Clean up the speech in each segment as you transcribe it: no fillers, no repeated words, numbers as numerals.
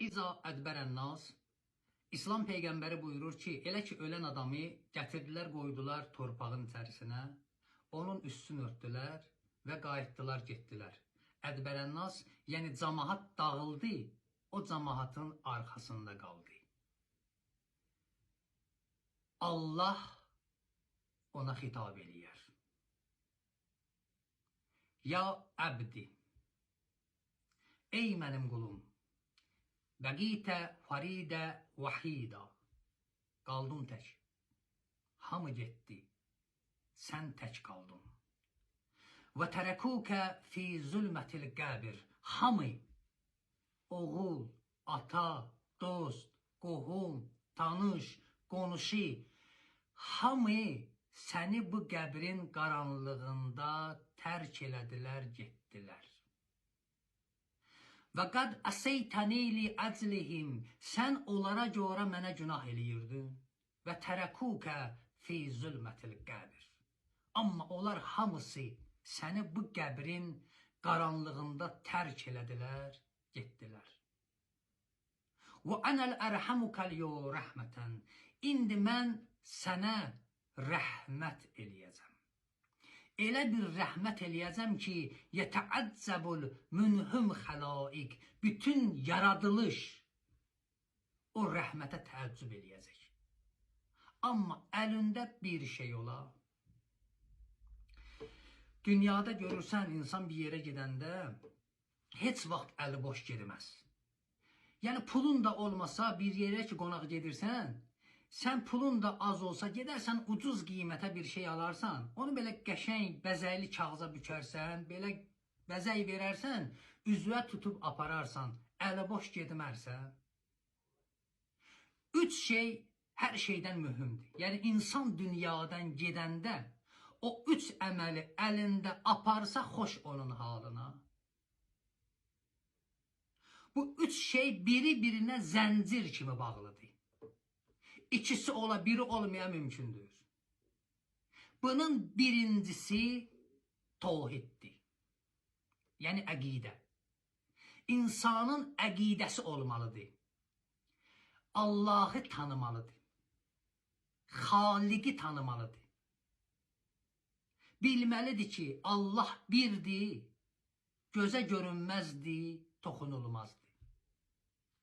İza ədbərən nas. İslam peyğəmbəri buyurur ki, elə ki ölən adamı gətirdilər, qoydular torpağın içərisinə, onun üstünü örtdülər və qayıtdılar, getdilər. Ədbərən nas, yəni cəmaət dağıldı, o cəmaətin arxasında qaldı. Allah ona xitab eləyər. Ya əbdi, ey mənim qulum, bəqitə faridə vahida, qaldın tək. Hamı getdi, sən tək qaldın. Və tərəkukə fi zülmətil qəbir, hamı, oğul, ata, dost, qohum, tanış, qonşu, hamı səni bu qəbrin qaranlığında tərk elədilər, getdilər. Və qad əsəytəni li əclihim, sən onlara görə mənə günah eləyirdin. Və tərəkukə fi zülmətil qəbir. Amma onlar hamısı səni bu qəbrin qaranlığında tərk elədilər, getdilər. Və ənəl ərhəmukəl yo rəhmətən. İndi mən sənə rəhmət eləyəcəm. Elə bir rəhmət eləyəcəm ki, yətəəccəbul münhüm xəlaik, bütün yaradılış o rəhmətə təəccüb eləyəcək. Amma əlində bir şey ola. Dünyada görürsən, insan bir yerə gedəndə heç vaxt əli boş gedməz. Yəni pulun da olmasa bir yerə ki qonaq gedirsən, sən pulun da az olsa gedərsən ucuz qiymətə bir şey alarsan, onu belə qəşəng, bəzəkli kağıza bükərsən, belə bəzək verərsən, üzvə tutub apararsan, əli boş gedmərsən. Üç şey hər şeydən mühümdür. Yəni insan dünyadan gedəndə o üç əməli əlində aparsa xoş onun halına. Bu üç şey biri-birinə zəncir kimi bağlıdır. İkisi ola, biri olmaya mümkündür. Bunun birincisi tevhiddir. Yəni əqidə. İnsanın əqidəsi olmalıdır. Allah'ı tanımalıdır. Xaliqi tanımalıdır. Bilməlidir ki, Allah birdir, gözə görünməzdir, toxunulmazdır.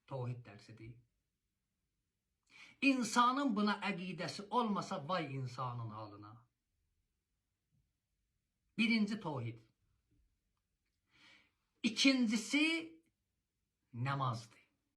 Tevhid dərsidir. İnsanın buna əqidəsi olmasa vay insanın halına. Birinci tevhid. İkincisi namazdır.